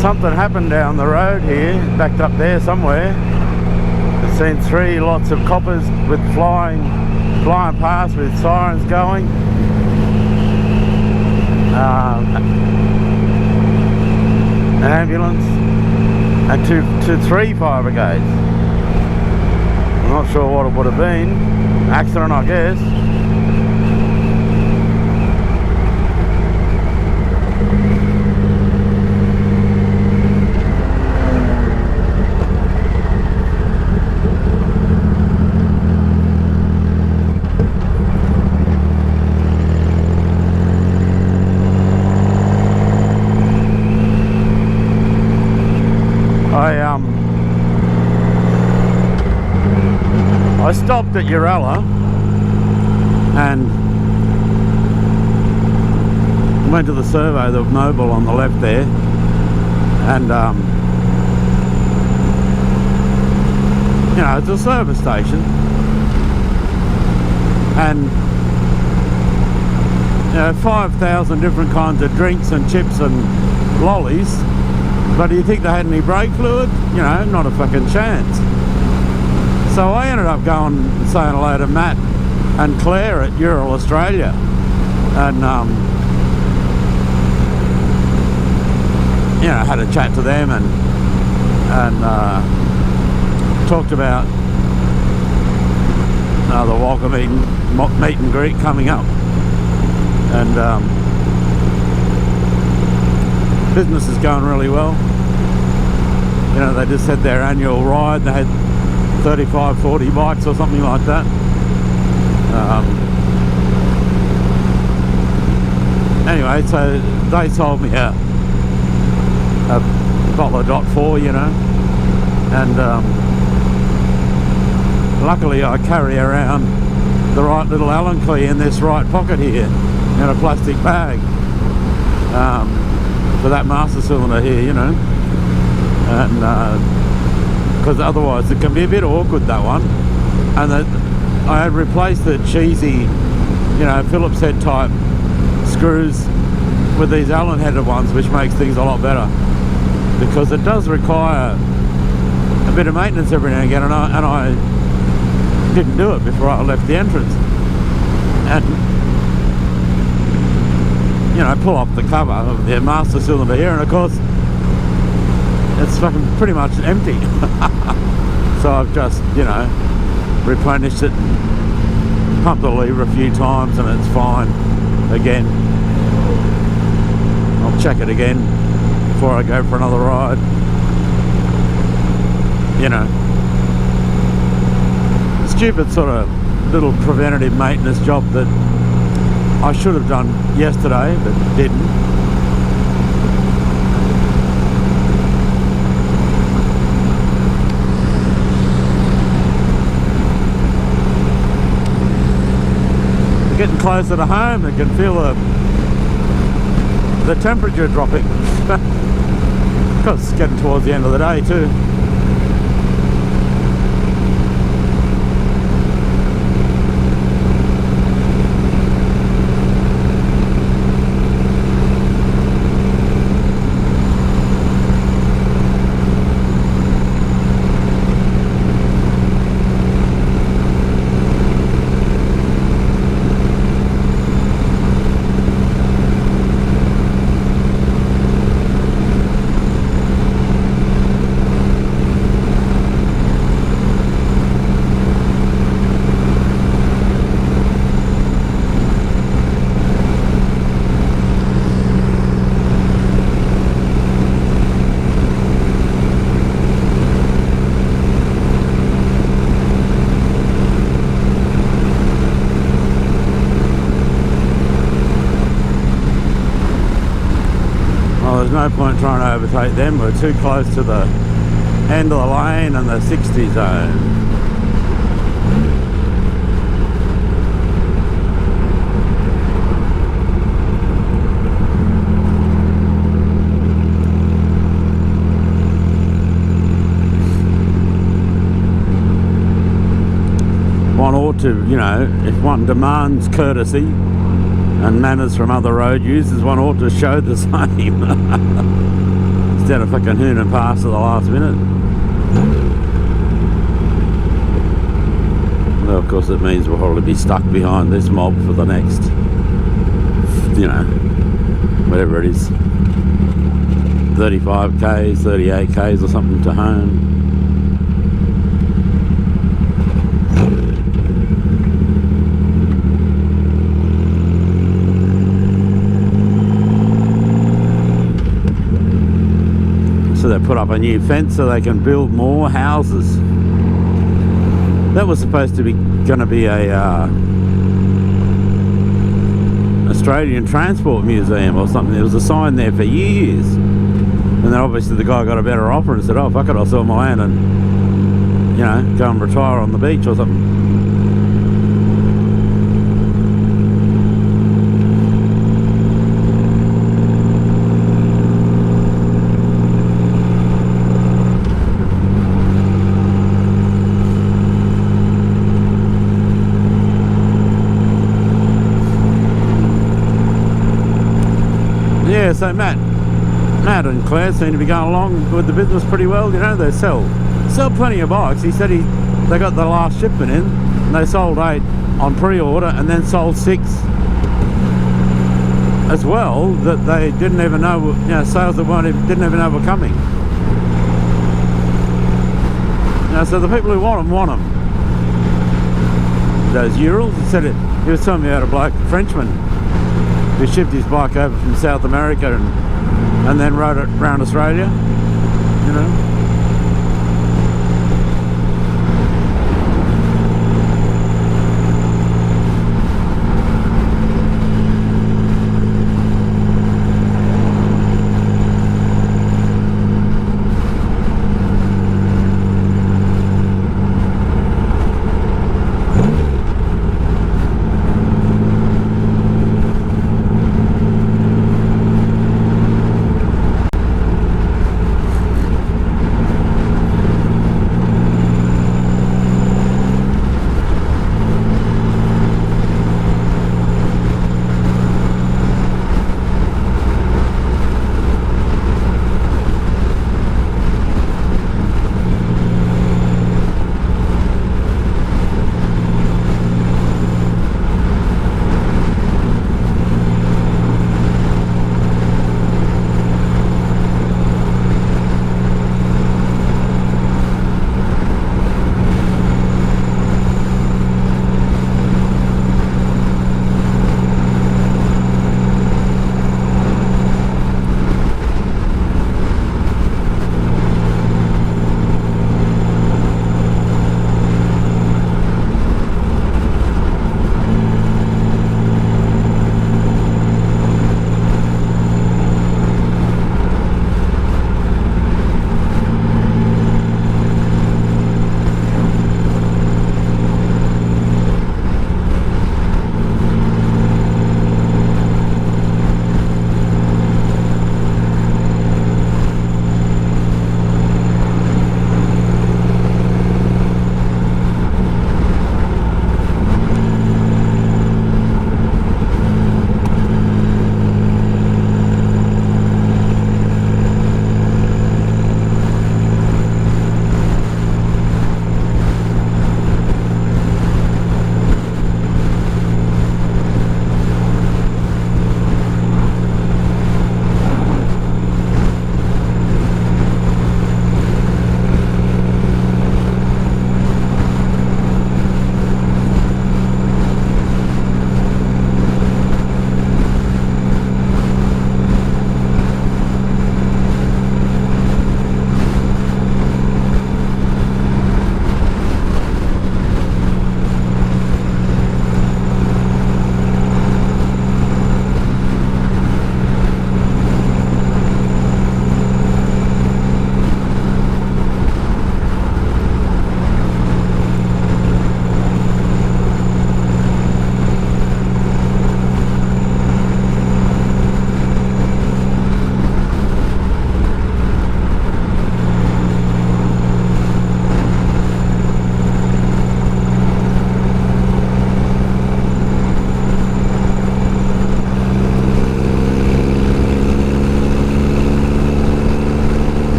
Something happened down the road here, backed up there somewhere. I've seen 3 lots of coppers with flying past with sirens going. An ambulance and 3 fire brigades. I'm not sure what it would have been. Accident, I guess. I stopped at Guyra and went to the survey, the mobile on the left there, and you know, it's a service station, and you know, 5,000 different kinds of drinks and chips and lollies, but do you think they had any brake fluid? You know, not a fucking chance. So I ended up going and saying hello to Matt and Claire at Ural Australia, and you know, had a chat to them and talked about the welcome meet and greet coming up, and business is going really well. You know, they just had their annual ride. They had 35-40 bikes or something like that. Anyway, so they sold me a bottle of .4, you know, and luckily I carry around the right little Allen key in this right pocket here in a plastic bag for that master cylinder here, you know, and because otherwise it can be a bit awkward, that one. And I had replaced the cheesy, you know, Phillips head type screws with these Allen headed ones, which makes things a lot better, because it does require a bit of maintenance every now and again, and I didn't do it before I left the entrance. And you know, pull off the cover of the master cylinder here, and of course it's fucking pretty much empty. So I've just, you know, replenished it, pumped the lever a few times, and it's fine again. I'll check it again before I go for another ride. You know, stupid sort of little preventative maintenance job that I should have done yesterday but didn't. Getting closer to home, I can feel the temperature dropping because it's getting towards the end of the day too. There's no point trying to overtake them. We're too close to the end of the lane and the 60 zone. One ought to, you know, if one demands courtesy and manners from other road users, one ought to show the same. instead of fucking hooning past at the last minute. Well, of course, it means we'll probably be stuck behind this mob for the next, you know, whatever it is, 35 k's, 38 k's or something to home. So they put up a new fence so they can build more houses. That was supposed to be going to be a Australian Transport Museum or something. There was a sign there for years, and then obviously the guy got a better offer and said, "Oh fuck it, I'll sell my land and, you know, go and retire on the beach or something." Yeah, so Matt and Claire seem to be going along with the business pretty well. You know, they sell plenty of bikes. He said they got the last shipment in, and they sold 8 on pre-order, and then sold 6 as well that they didn't even know. You know, sales that didn't even know were coming. You know, so the people who want them. Those Urals. He was telling me about a bloke, a Frenchman, who shipped his bike over from South America and then rode it around Australia, you know.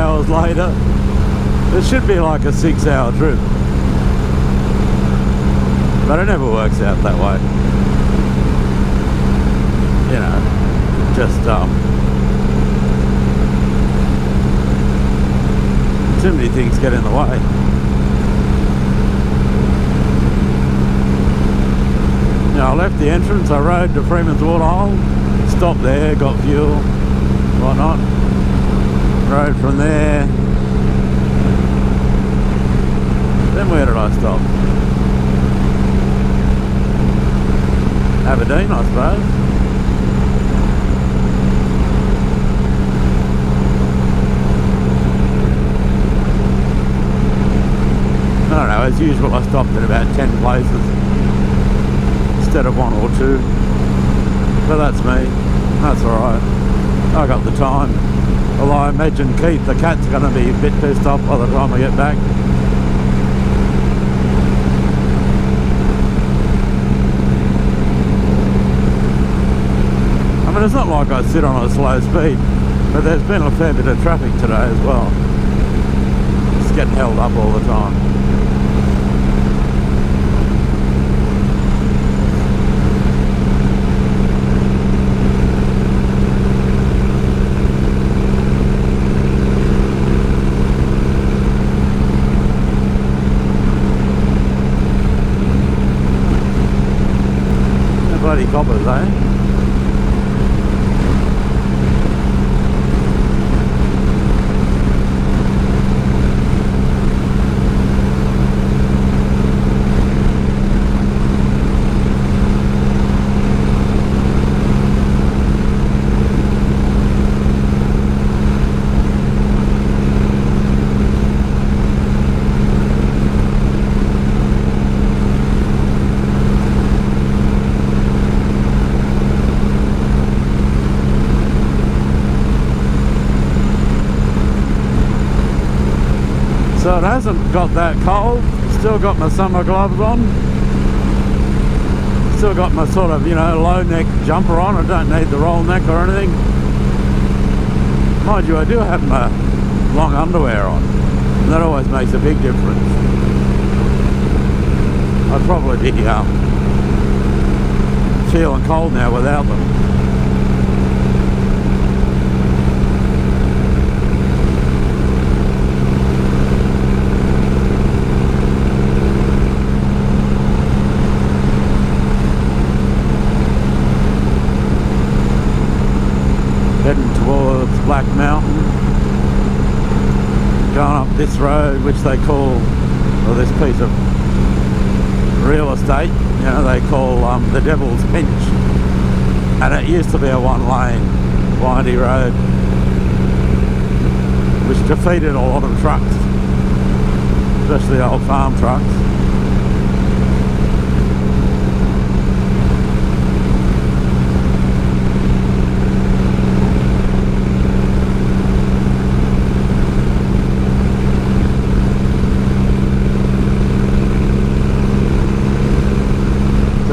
hours later. It should be like a 6-hour trip, but it never works out that way. You know, just too many things get in the way. Now I left the entrance, I rode to Freemans Waterhole, stopped there, got fuel, whatnot, rode from there. Then where did I stop? Aberdeen, I suppose. I don't know, as usual I stopped at about 10 places instead of 1 or 2. But that's me. That's alright. I got the time. Although I imagine Keith, the cat's going to be a bit pissed off by the time I get back. I mean, it's not like I sit on a slow speed, but there's been a fair bit of traffic today as well. It's getting held up all the time. Bloody coppers, eh? So it hasn't got that cold. Still got my summer gloves on. Still got my sort of, you know, low neck jumper on. I don't need the roll neck or anything. Mind you, I do have my long underwear on. And that always makes a big difference. I'd probably be feeling cold now without them. Heading towards Black Mountain, going up this road which they call, or this piece of real estate, you know, they call the Devil's Pinch, and it used to be a 1-lane windy road which defeated a lot of trucks, especially old farm trucks.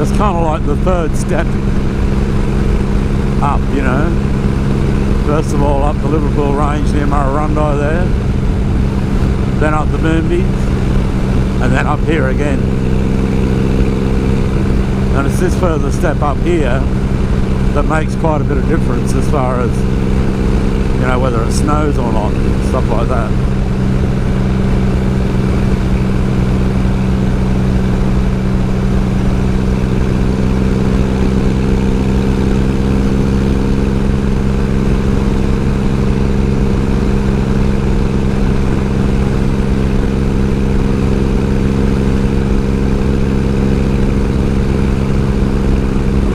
It's kind of like the third step up, you know. First of all up the Liverpool range near Murrurundi there, then up the Moombies, and then up here again. And it's this further step up here that makes quite a bit of difference as far as, you know, whether it snows or not, stuff like that.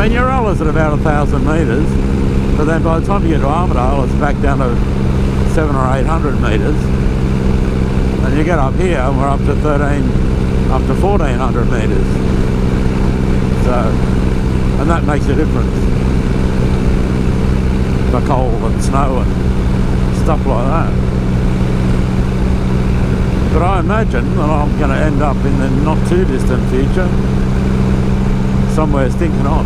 Yarralla's at about 1,000 metres, but then by the time you get to Armidale it's back down to 700 or 800 metres, and you get up here and we're up to 1,400 metres, so, and that makes a difference for cold and snow and stuff like that. But I imagine that I'm going to end up in the not too distant future somewhere stinking hot.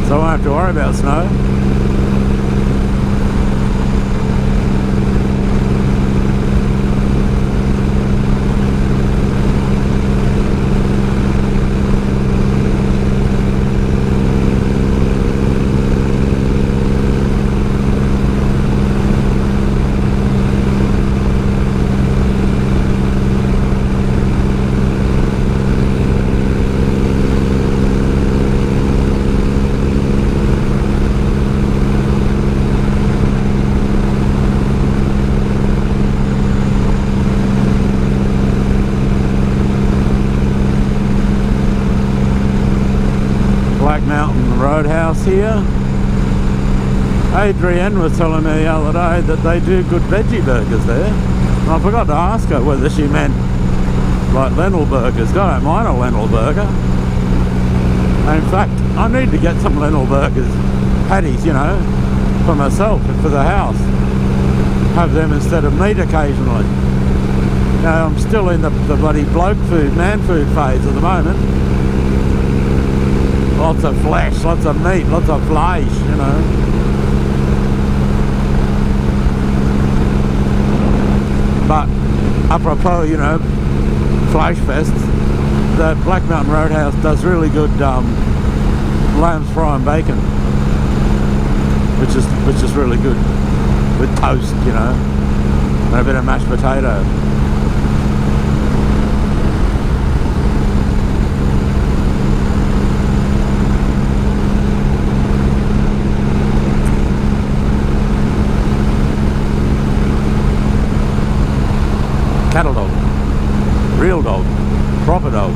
So I won't have to worry about snow. Freemans here. Adrienne was telling me the other day that they do good veggie burgers there. And I forgot to ask her whether she meant like lentil burgers. I don't mind a lentil burger. And in fact, I need to get some lentil burgers, patties, you know, for myself and for the house. Have them instead of meat occasionally. You know, I'm still in the bloody bloke food, man food phase at the moment. Lots of flesh, lots of meat, lots of flesh, you know. But apropos, you know, Flash Fest, the Black Mountain Roadhouse does really good lamb's fry and bacon, which is really good with toast, you know, and a bit of mashed potato. Cattle dog, real dog, proper dog.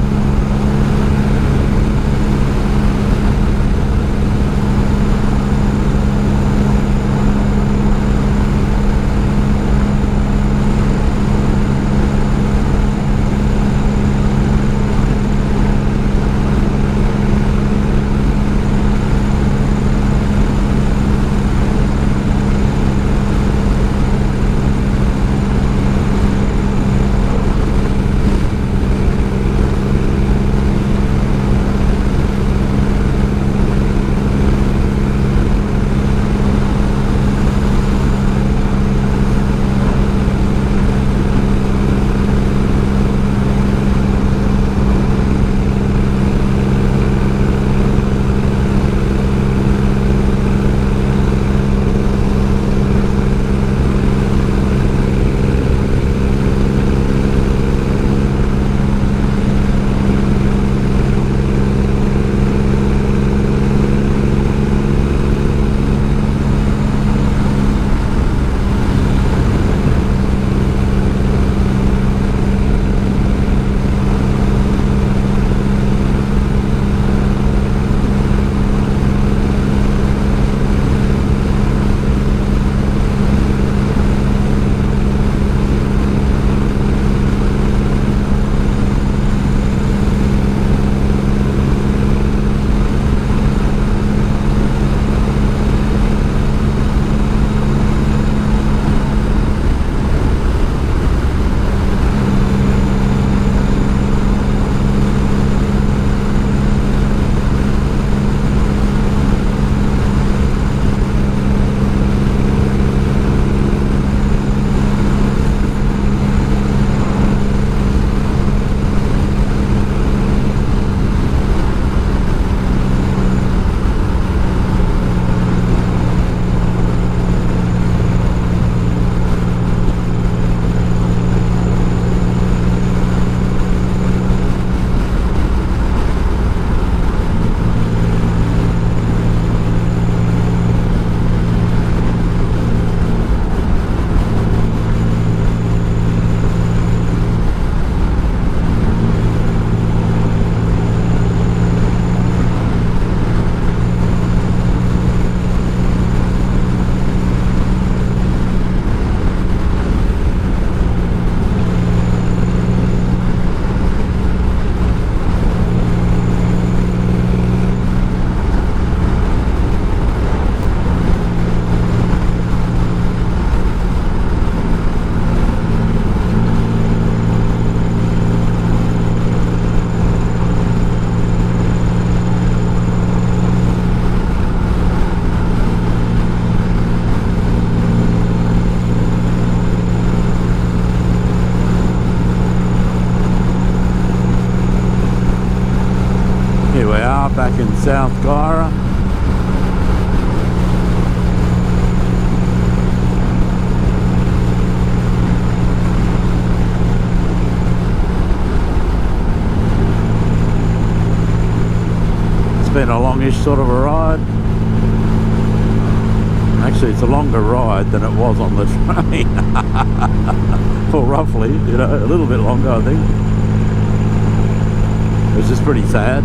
Back in South Guyra. It's been a longish sort of a ride. Actually, it's a longer ride than it was on the train. Well, roughly, you know, a little bit longer, I think. Which is pretty sad.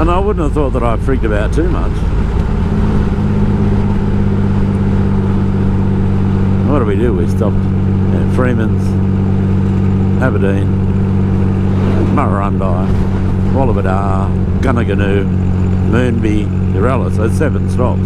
And I wouldn't have thought that I freaked about too much. What do we do? We stopped at Freemans, Aberdeen, Murrurundi, Wallabadar, Gunnaganoo, Moonby, Urella. So 7 stops.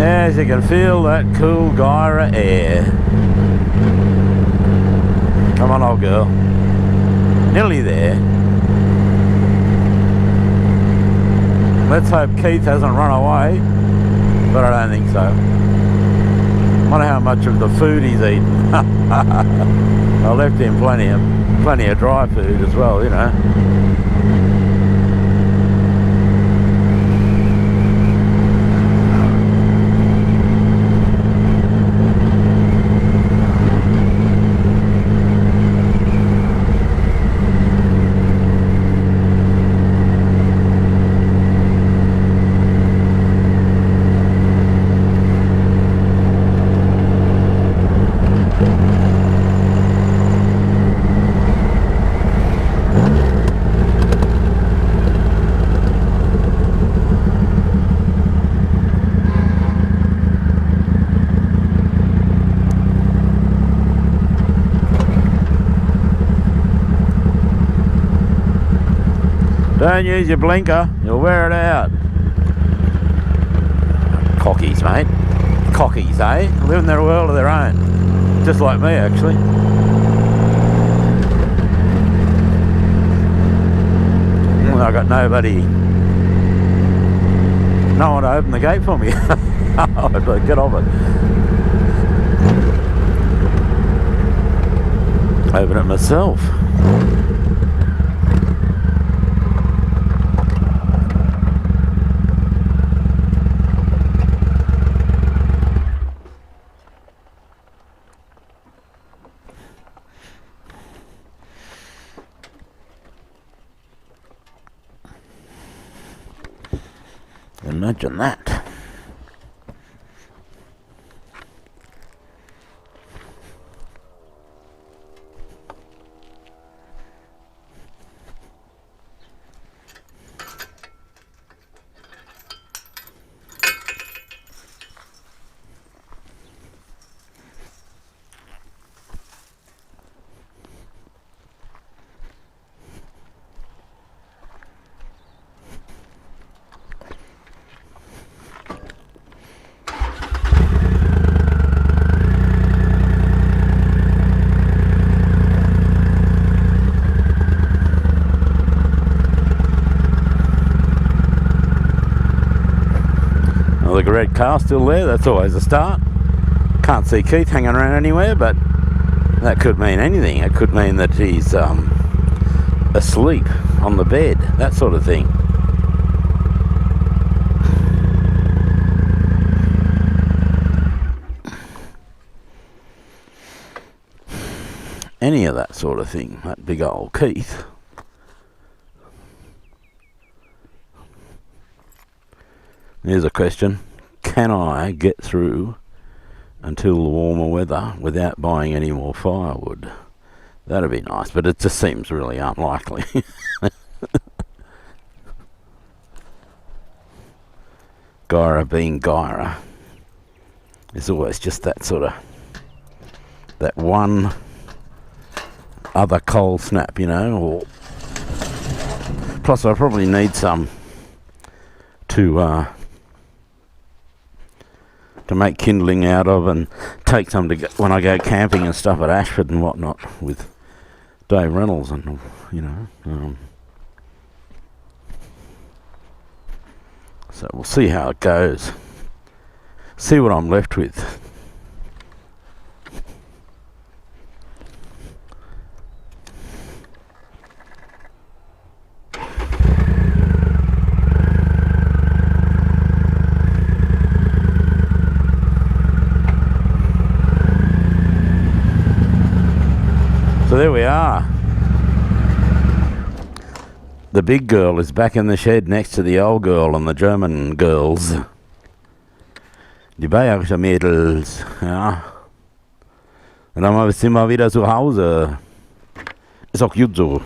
Yes, you can feel that cool Guyra air. Come on, old girl. Nearly there. Let's hope Keith hasn't run away, but I don't think so. Wonder how much of the food he's eaten. I left him plenty of dry food as well, you know. Don't use your blinker, you'll wear it out. Cockies, mate. Cockies, eh? Living their world of their own. Just like me, actually. I got nobody. No one to open the gate for me. I'd like, get off it. Open it myself. Imagine that. The red car still there, that's always a start. Can't see Keith hanging around anywhere, but that could mean anything. It could mean that he's asleep on the bed, that sort of thing. any of that sort of thing, that big old Keith. Here's a question. Can I get through until the warmer weather without buying any more firewood? That'd be nice, but it just seems really unlikely. Guyra being Guyra. There's always just that sort of, that one other cold snap, you know, or plus I probably need some to make kindling out of and take some to go, when I go camping and stuff at Ashford and whatnot with Dave Reynolds and, you know. So we'll see how it goes. See what I'm left with. So there we are. The big girl is back in the shed next to the old girl and the German girls. Die bayerische Mädels, ja. Und dann sind wir wieder zu Hause. Ist auch gut so.